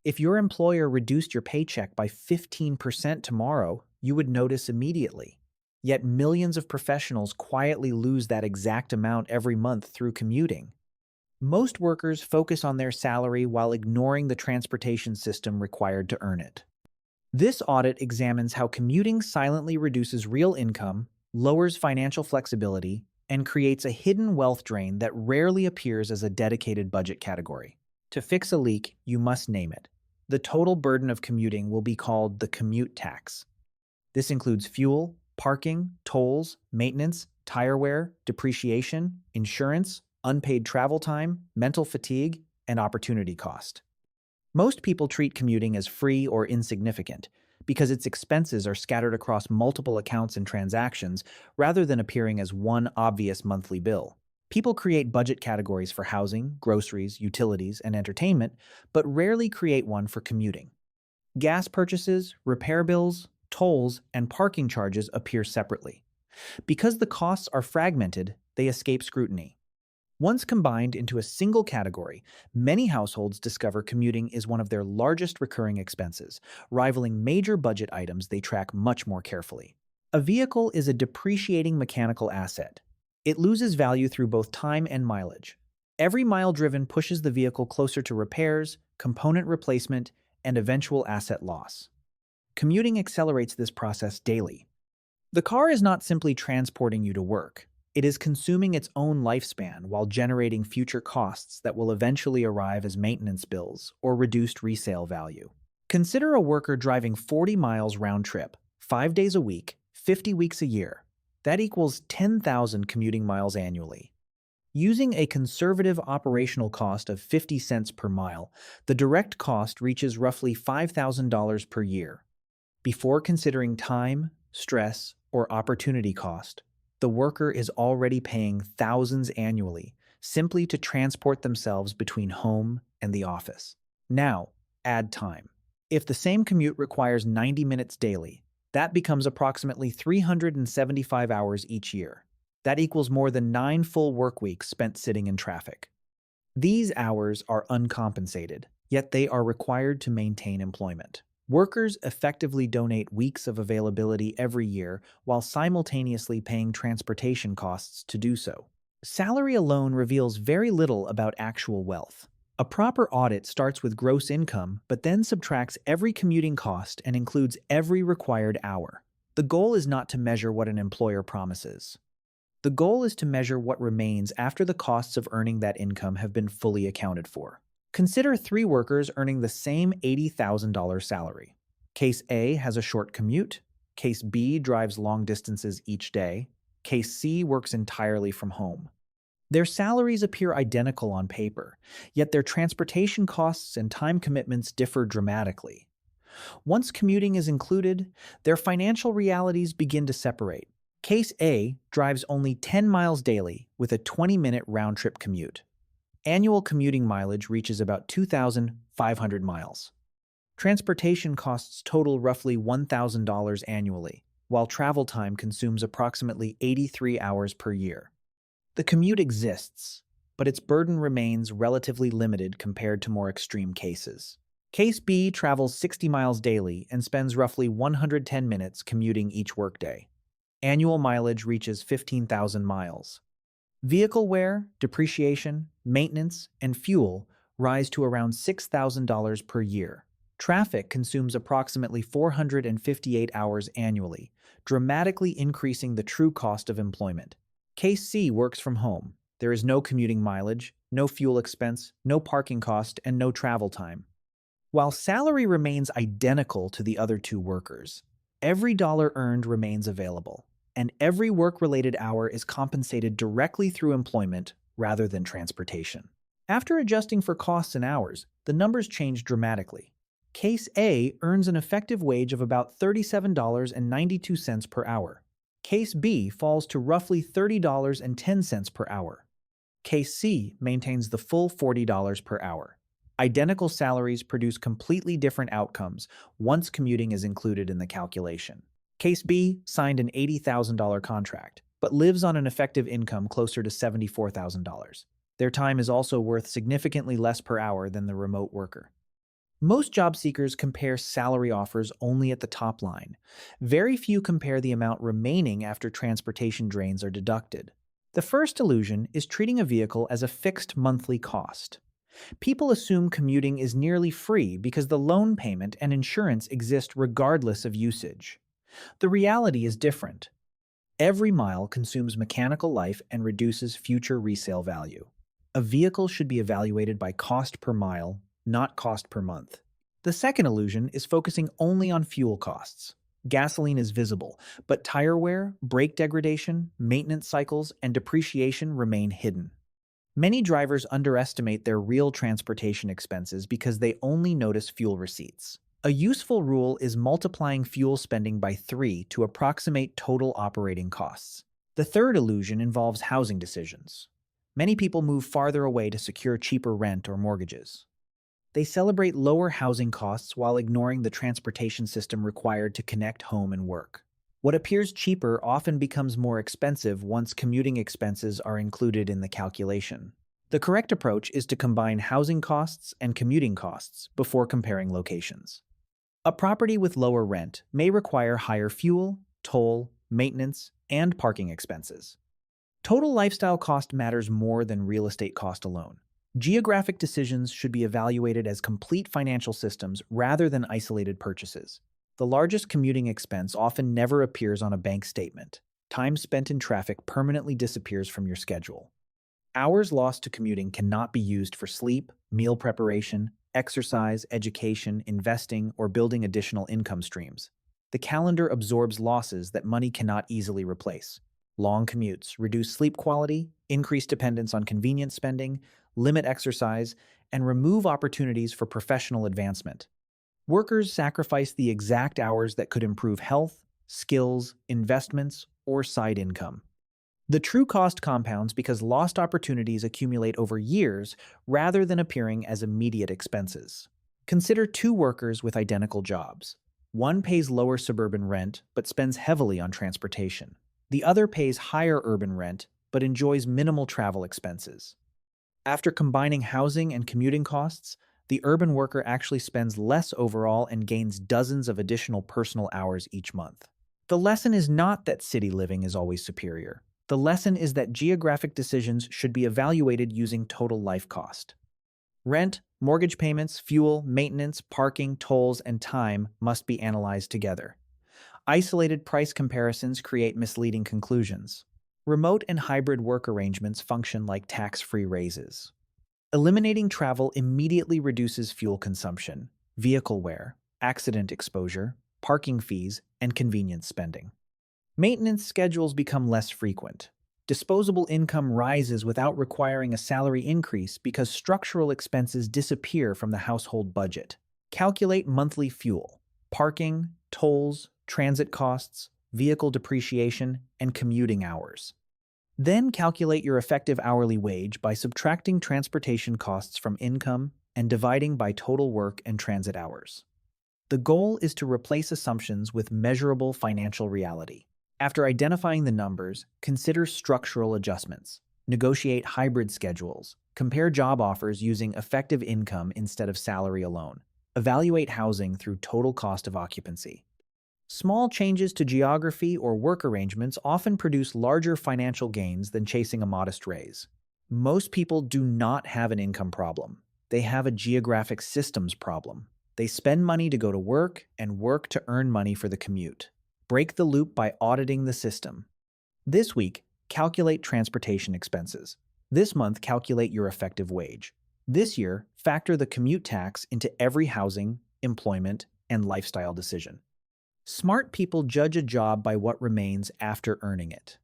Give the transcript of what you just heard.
If your employer reduced your paycheck by 15% tomorrow, you would notice immediately. Yet millions of professionals quietly lose that exact amount every month through commuting. Most workers focus on their salary while ignoring the transportation system required to earn it. This audit examines how commuting silently reduces real income, lowers financial flexibility, and creates a hidden wealth drain that rarely appears as a dedicated budget category. To fix a leak, you must name it. The total burden of commuting will be called the commute tax. This includes fuel, parking, tolls, maintenance, tire wear, depreciation, insurance, unpaid travel time, mental fatigue, and opportunity cost. Most people treat commuting as free or insignificant because its expenses are scattered across multiple accounts and transactions rather than appearing as one obvious monthly bill. People create budget categories for housing, groceries, utilities, and entertainment, but rarely create one for commuting. Gas purchases, repair bills, tolls, and parking charges appear separately. Because the costs are fragmented, they escape scrutiny. Once combined into a single category, many households discover commuting is one of their largest recurring expenses, rivaling major budget items they track much more carefully. A vehicle is a depreciating mechanical asset. It loses value through both time and mileage. Every mile driven pushes the vehicle closer to repairs, component replacement, and eventual asset loss. Commuting accelerates this process daily. The car is not simply transporting you to work. It is consuming its own lifespan while generating future costs that will eventually arrive as maintenance bills or reduced resale value. Consider a worker driving 40 miles round trip, 5 days a week, 50 weeks a year. That equals 10,000 commuting miles annually. Using a conservative operational cost of 50 cents per mile, the direct cost reaches roughly $5,000 per year. Before considering time, stress, or opportunity cost, the worker is already paying thousands annually simply to transport themselves between home and the office. Now, add time. If the same commute requires 90 minutes daily, that becomes approximately 375 hours each year. That equals more than 9 full work weeks spent sitting in traffic. These hours are uncompensated, yet they are required to maintain employment. Workers effectively donate weeks of availability every year while simultaneously paying transportation costs to do so. Salary alone reveals very little about actual wealth. A proper audit starts with gross income, but then subtracts every commuting cost and includes every required hour. The goal is not to measure what an employer promises. The goal is to measure what remains after the costs of earning that income have been fully accounted for. Consider 3 workers earning the same $80,000 salary. Case A has a short commute. Case B drives long distances each day. Case C works entirely from home. Their salaries appear identical on paper, yet their transportation costs and time commitments differ dramatically. Once commuting is included, their financial realities begin to separate. Case A drives only 10 miles daily with a 20-minute round-trip commute. Annual commuting mileage reaches about 2,500 miles. Transportation costs total roughly $1,000 annually, while travel time consumes approximately 83 hours per year. The commute exists, but its burden remains relatively limited compared to more extreme cases. Case B travels 60 miles daily and spends roughly 110 minutes commuting each workday. Annual mileage reaches 15,000 miles. Vehicle wear, depreciation, maintenance, and fuel rise to around $6,000 per year. Traffic consumes approximately 458 hours annually, dramatically increasing the true cost of employment. Case C works from home. There is no commuting mileage, no fuel expense, no parking cost, and no travel time. While salary remains identical to the other 2 workers, every dollar earned remains available, and every work-related hour is compensated directly through employment rather than transportation. After adjusting for costs and hours, the numbers change dramatically. Case A earns an effective wage of about $37.92 per hour. Case B falls to roughly $30.10 per hour. Case C maintains the full $40 per hour. Identical salaries produce completely different outcomes once commuting is included in the calculation. Case B signed an $80,000 contract, but lives on an effective income closer to $74,000. Their time is also worth significantly less per hour than the remote worker. Most job seekers compare salary offers only at the top line. Very few compare the amount remaining after transportation drains are deducted. The first illusion is treating a vehicle as a fixed monthly cost. People assume commuting is nearly free because the loan payment and insurance exist regardless of usage. The reality is different. Every mile consumes mechanical life and reduces future resale value. A vehicle should be evaluated by cost per mile, not cost per month. The second illusion is focusing only on fuel costs. Gasoline is visible, but tire wear, brake degradation, maintenance cycles, and depreciation remain hidden. Many drivers underestimate their real transportation expenses because they only notice fuel receipts. A useful rule is multiplying fuel spending by 3 to approximate total operating costs. The third illusion involves housing decisions. Many people move farther away to secure cheaper rent or mortgages. They celebrate lower housing costs while ignoring the transportation system required to connect home and work. What appears cheaper often becomes more expensive once commuting expenses are included in the calculation. The correct approach is to combine housing costs and commuting costs before comparing locations. A property with lower rent may require higher fuel, toll, maintenance, and parking expenses. Total lifestyle cost matters more than real estate cost alone. Geographic decisions should be evaluated as complete financial systems rather than isolated purchases. The largest commuting expense often never appears on a bank statement. Time spent in traffic permanently disappears from your schedule. Hours lost to commuting cannot be used for sleep, meal preparation, exercise, education, investing, or building additional income streams. The calendar absorbs losses that money cannot easily replace. Long commutes reduce sleep quality, increase dependence on convenience spending, limit exercise, and remove opportunities for professional advancement. Workers sacrifice the exact hours that could improve health, skills, investments, or side income. The true cost compounds because lost opportunities accumulate over years rather than appearing as immediate expenses. Consider two workers with identical jobs. One pays lower suburban rent but spends heavily on transportation. The other pays higher urban rent but enjoys minimal travel expenses. After combining housing and commuting costs, the urban worker actually spends less overall and gains dozens of additional personal hours each month. The lesson is not that city living is always superior. The lesson is that geographic decisions should be evaluated using total life cost. Rent, mortgage payments, fuel, maintenance, parking, tolls, and time must be analyzed together. Isolated price comparisons create misleading conclusions. Remote and hybrid work arrangements function like tax-free raises. Eliminating travel immediately reduces fuel consumption, vehicle wear, accident exposure, parking fees, and convenience spending. Maintenance schedules become less frequent. Disposable income rises without requiring a salary increase because structural expenses disappear from the household budget. Calculate monthly fuel, parking, tolls, transit costs, vehicle depreciation, and commuting hours. Then calculate your effective hourly wage by subtracting transportation costs from income and dividing by total work and transit hours. The goal is to replace assumptions with measurable financial reality. After identifying the numbers, consider structural adjustments. Negotiate hybrid schedules. Compare job offers using effective income instead of salary alone. Evaluate housing through total cost of occupancy. Small changes to geography or work arrangements often produce larger financial gains than chasing a modest raise. Most people do not have an income problem. They have a geographic systems problem. They spend money to go to work and work to earn money for the commute. Break the loop by auditing the system. This week, calculate transportation expenses. This month, calculate your effective wage. This year, factor the commute tax into every housing, employment, and lifestyle decision. Smart people judge a job by what remains after earning it.